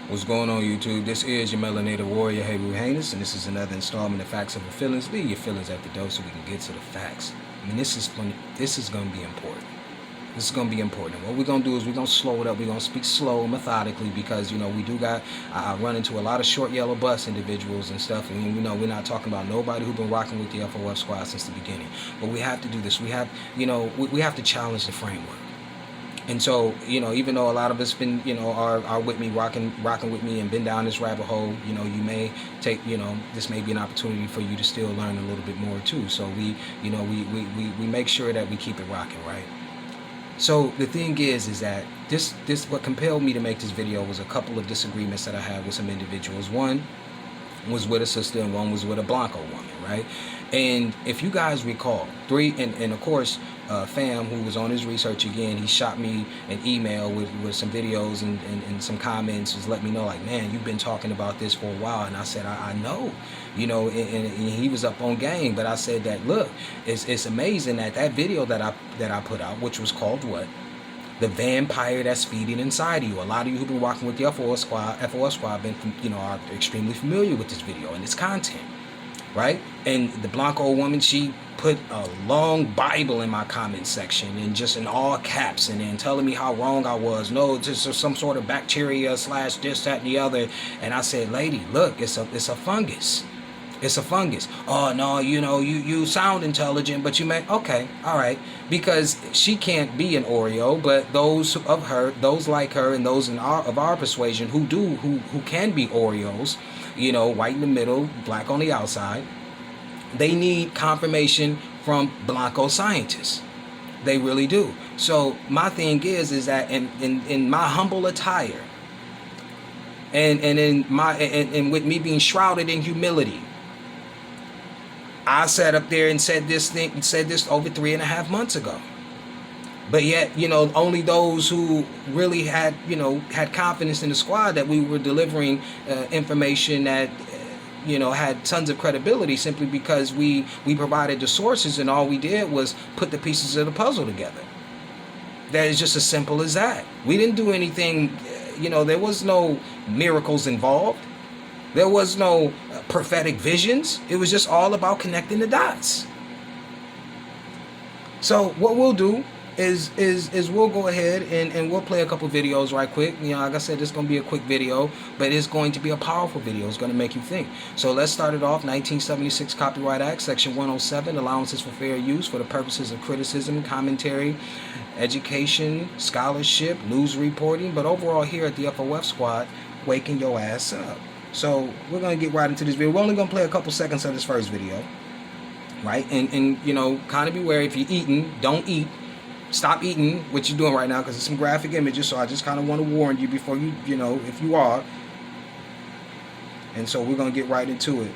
What's going on, YouTube? This is your melanated warrior, Hebrew Heinous, and this is another installment of Facts Over Feelings. Leave your feelings at the door so we can get to the facts. I mean, this is going to be important. This is going to be important. What we're going to do is we're going to slow it up. We're going to speak slow, methodically, because, we do got, I run into a lot of short yellow bus individuals and stuff, and, we're not talking about nobody who's been rocking with the FOF squad since the beginning. But we have to do this. We have, we have to challenge the framework. And so, even though a lot of us been, are with me, rocking with me and been down this rabbit hole, you may take, this may be an opportunity for you to still learn a little bit more too. So we make sure that we keep it rocking, right? So the thing is that this what compelled me to make this video was a couple of disagreements that I had with some individuals. One was with a sister and one was with a Blanco woman, right? And if you guys recall, and of course, Fam, who was on his research again, he shot me an email with some videos and some comments, just let me know, like, man, you've been talking about this for a while. And I said, I know, and he was up on game, but I said that, look, it's amazing that video that I put out, which was called what? The vampire that's feeding inside of you. A lot of you who've been walking with the FOS squad are extremely familiar with this video and its content, right? And the Blanco woman, she put a long Bible in my comment section and just in all caps and then telling me how wrong I was. No, just some sort of bacteria / this, that, and the other. And I said, lady, look, it's a fungus. It's a fungus. Oh, no, you sound intelligent, but you may, okay, all right. Because she can't be an Oreo, but those like her and those of our persuasion who can be Oreos, white in the middle, black on the outside, they need confirmation from Blanco scientists. They really do. So my thing is that in my humble attire and with me being shrouded in humility, I sat up there and said this over 3.5 months ago. But yet, only those who really had confidence in the squad that we were delivering information that, had tons of credibility, simply because we provided the sources and all we did was put the pieces of the puzzle together. That is just as simple as that. We didn't do anything, there was no miracles involved. There was no prophetic visions. It was just all about connecting the dots. So what we'll do is we'll go ahead and we'll play a couple videos right quick. Like I said, this is going to be a quick video, but it's going to be a powerful video. It's going to make you think. So let's start it off. 1976 Copyright Act, Section 107, allowances for fair use for the purposes of criticism, commentary, education, scholarship, news reporting, but overall here at the FOF squad, waking your ass up. So we're going to get right into this video. We're only going to play a couple seconds of this first video, right? And kind of beware, if you're eating, don't eat. Stop eating what you're doing right now, because there's some graphic images, so I just kind of want to warn you before you, if you are. And so we're going to get right into it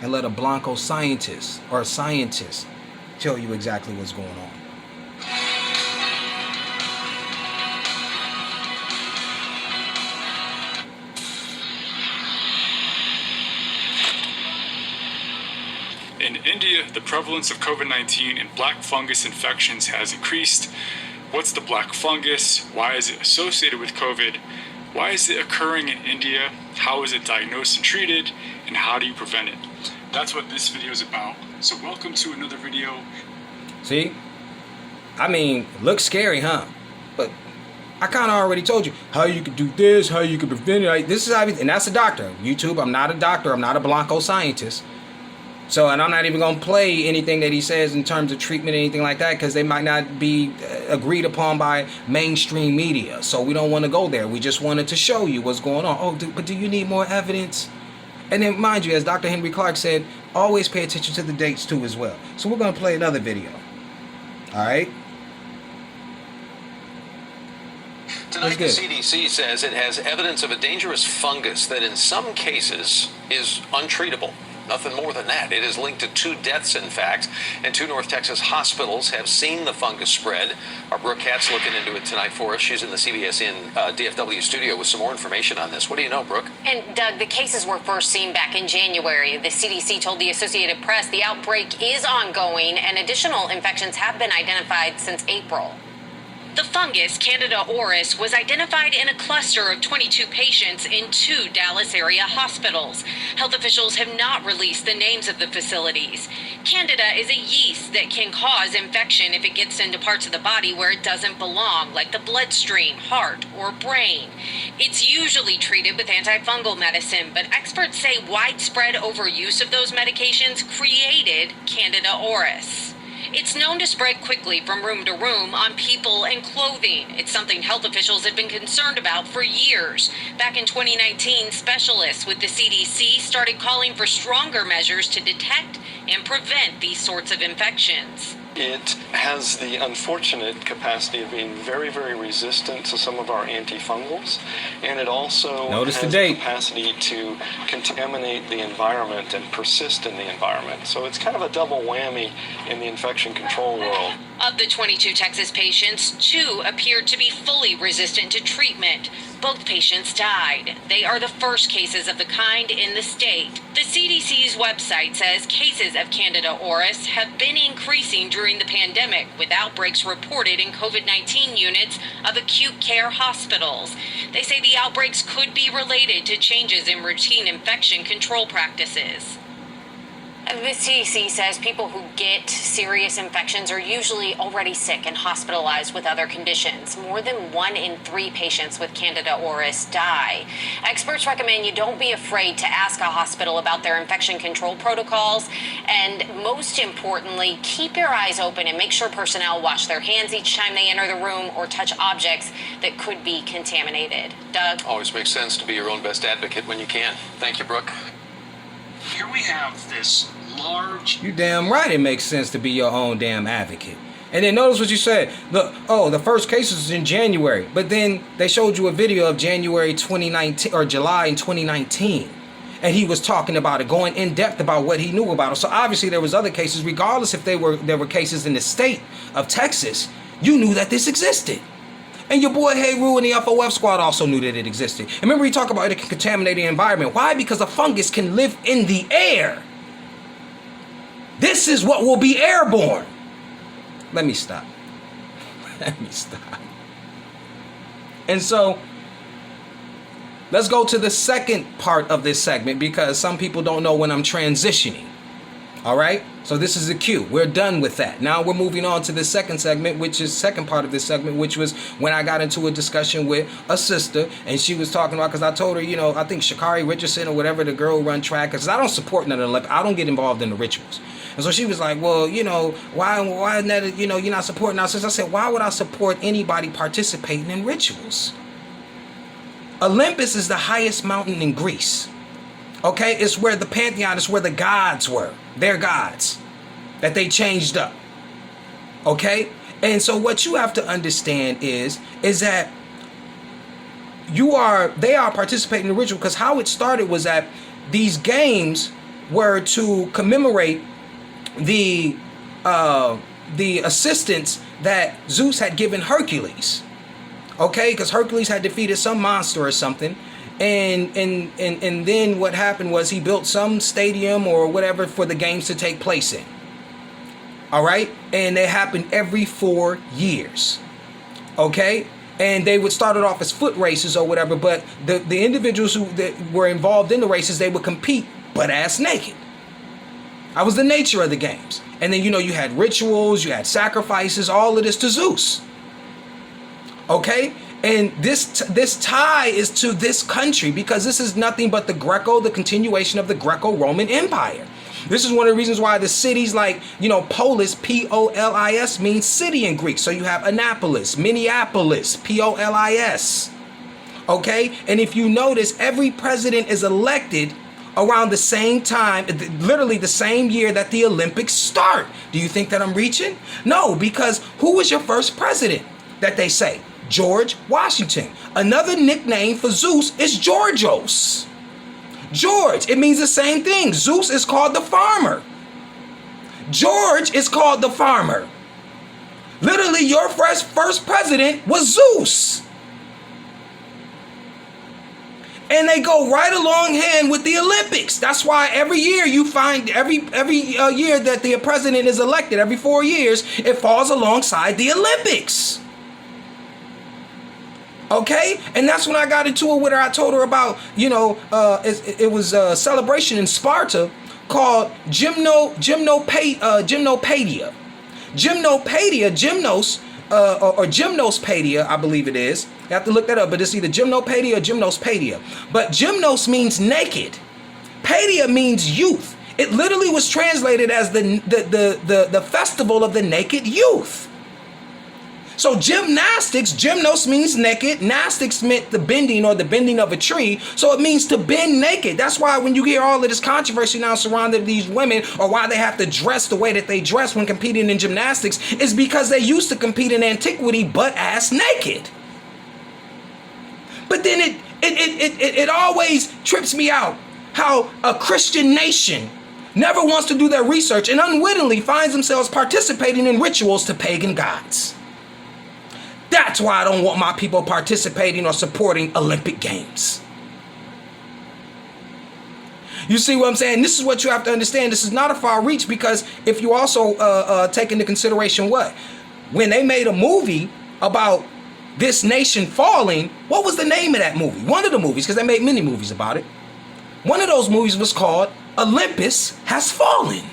and let a Blanco scientist or a scientist tell you exactly what's going on. In India, the prevalence of COVID-19 and black fungus infections has increased. What's the black fungus? Why is it associated with COVID? Why is it occurring in India? How is it diagnosed and treated? And how do you prevent it? That's what this video is about. So welcome to another video. See? I mean, looks scary, huh? But I kind of already told you how you could do this, how you could prevent it. Like, this is how, and that's a doctor. YouTube, I'm not a doctor. I'm not a Blanco scientist. So, and I'm not even going to play anything that he says in terms of treatment or anything like that, because they might not be agreed upon by mainstream media. So we don't want to go there. We just wanted to show you what's going on. Oh, but do you need more evidence? And then, mind you, as Dr. Henry Clark said, always pay attention to the dates too as well. So we're going to play another video. All right? Tonight, the CDC says it has evidence of a dangerous fungus that in some cases is untreatable. Nothing more than that. It is linked to 2 deaths, in fact, and 2 North Texas hospitals have seen the fungus spread. Our Brooke Katz looking into it tonight for us. She's in the CBSN DFW studio with some more information on this. What do you know, Brooke? And, Doug, the cases were first seen back in January. The CDC told the Associated Press the outbreak is ongoing and additional infections have been identified since April. The fungus, Candida auris, was identified in a cluster of 22 patients in 2 Dallas area hospitals. Health officials have not released the names of the facilities. Candida is a yeast that can cause infection if it gets into parts of the body where it doesn't belong, like the bloodstream, heart, or brain. It's usually treated with antifungal medicine, but experts say widespread overuse of those medications created Candida auris. It's known to spread quickly from room to room on people and clothing. It's something health officials have been concerned about for years. Back in 2019, specialists with the CDC started calling for stronger measures to detect and prevent these sorts of infections. It has the unfortunate capacity of being very, very resistant to some of our antifungals, and it also Notice has the the date. capacity to contaminate the environment and persist in the environment. So it's kind of a double whammy in the infection control world. Of the 22 Texas patients, 2 appeared to be fully resistant to treatment. Both patients died. They are the first cases of the kind in the state. The CDC's website says cases of Candida auris have been increasing during the pandemic, with outbreaks reported in COVID-19 units of acute care hospitals. They say the outbreaks could be related to changes in routine infection control practices. The CDC says people who get serious infections are usually already sick and hospitalized with other conditions. More than 1 in 3 patients with Candida auris die. Experts recommend you don't be afraid to ask a hospital about their infection control protocols. And most importantly, keep your eyes open and make sure personnel wash their hands each time they enter the room or touch objects that could be contaminated. Doug? Always makes sense to be your own best advocate when you can. Thank you, Brooke. Here we have this large... You damn right it makes sense to be your own damn advocate. And then notice what you said. Look, the first case was in January. But then they showed you a video of January 2019 or July in 2019. And he was talking about it, going in depth about what he knew about it. So obviously there was other cases, regardless if there were cases in the state of Texas, you knew that this existed. And your boy Heru and the FOF squad also knew that it existed. And remember, he talked about it can contaminate the environment. Why? Because a fungus can live in the air. This is what will be airborne. Let me stop. Let me stop. And so, let's go to the second part of this segment, because some people don't know when I'm transitioning. All right? So this is the cue. We're done with that. Now we're moving on to the second segment, which is second part of this segment, which was when I got into a discussion with a sister, and she was talking about, because I told her, I think Sha'Carri Richardson or whatever, the girl run track, because I don't support none of the, I don't get involved in the rituals. And so she was like, well, why isn't that, you're not supporting our sister? I said, why would I support anybody participating in rituals? Olympus is the highest mountain in Greece. Okay, it's where the pantheon, it's where the gods were. Their gods that they changed up. Okay? And so what you have to understand is that they are participating in the ritual, because how it started was that these games were to commemorate the assistance that Zeus had given Hercules. Okay? Because Hercules had defeated some monster or something. And then what happened was he built some stadium or whatever for the games to take place in. All right? And they happened every 4 years. Okay? And they would start it off as foot races or whatever, but the individuals that were involved in the races, they would compete butt-ass naked. That was the nature of the games. And then, you had rituals, you had sacrifices, all of this to Zeus. Okay? And this tie is to this country, because this is nothing but the continuation of the Greco-Roman Empire. This is one of the reasons why the cities like, Polis, Polis, means city in Greek. So you have Annapolis, Minneapolis, Polis. Okay? And if you notice, every president is elected around the same time, literally the same year that the Olympics start. Do you think that I'm reaching? No, because who was your first president that they say? George Washington. Another nickname for Zeus is Georgios. George, it means the same thing. Zeus is called the farmer. George is called the farmer. Literally, your first president was Zeus. And they go right along hand with the Olympics. That's why every year you find, every year that the president is elected, every 4 years, it falls alongside the Olympics. Okay, and that's when I got into it with her. I told her about, you know, it was a celebration in Sparta called Gymnopadia. Gymnos, or Gymnospadia, I believe it is. You have to look that up, but it's either Gymnopadia or Gymnospadia. But Gymnos means naked. Padia means youth. It literally was translated as the festival of the naked youth. So gymnastics, gymnos means naked. Nastics meant the bending or the bending of a tree. So it means to bend naked. That's why when you hear all of this controversy now surrounding these women, or why they have to dress the way that they dress when competing in gymnastics, is because they used to compete in antiquity butt ass naked. But then it always trips me out how a Christian nation never wants to do their research and unwittingly finds themselves participating in rituals to pagan gods. That's why I don't want my people participating or supporting Olympic Games. You see what I'm saying? This is what you have to understand. This is not a far reach, because if you also take into consideration what? When they made a movie about this nation falling, what was the name of that movie? One of the movies, because they made many movies about it. One of those movies was called Olympus Has Fallen.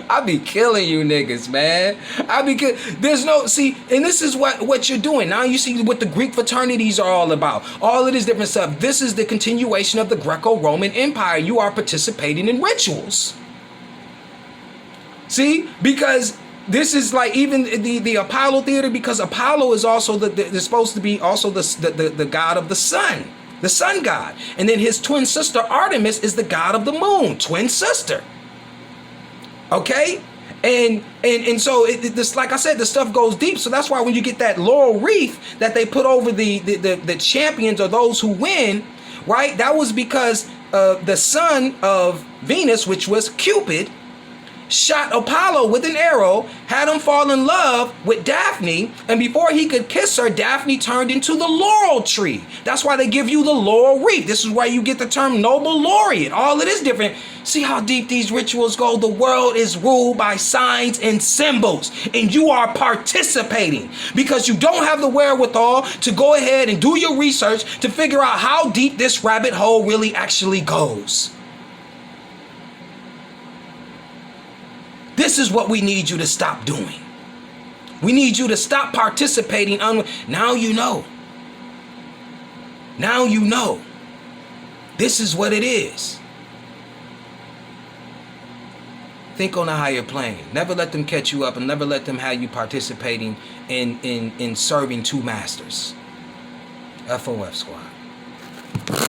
I be killing you niggas, man. There's no, see, and this is what you're doing. Now you see what the Greek fraternities are all about. All of this different stuff. This is the continuation of the Greco-Roman Empire. You are participating in rituals. See, because this is like even the Apollo theater, because Apollo is also they're supposed to be also the god of the sun, the sun god. And then his twin sister Artemis is the god of the moon, twin sister. Okay, and so this, like I said, the stuff goes deep. So that's why when you get that laurel wreath that they put over the champions or those who win, right? That was because the son of Venus, which was Cupid, shot Apollo with an arrow, had him fall in love with Daphne, and before he could kiss her, Daphne turned into the laurel tree. That's why they give you the laurel wreath. This is why you get the term Nobel laureate. All it is different. See how deep these rituals go? The world is ruled by signs and symbols, and you are participating because you don't have the wherewithal to go ahead and do your research to figure out how deep this rabbit hole really actually goes. This is what we need you to stop doing. We need you to stop participating. Now you know. Now you know. This is what it is. Think on a higher plane. Never let them catch you up, and never let them have you participating in serving two masters. FOF squad.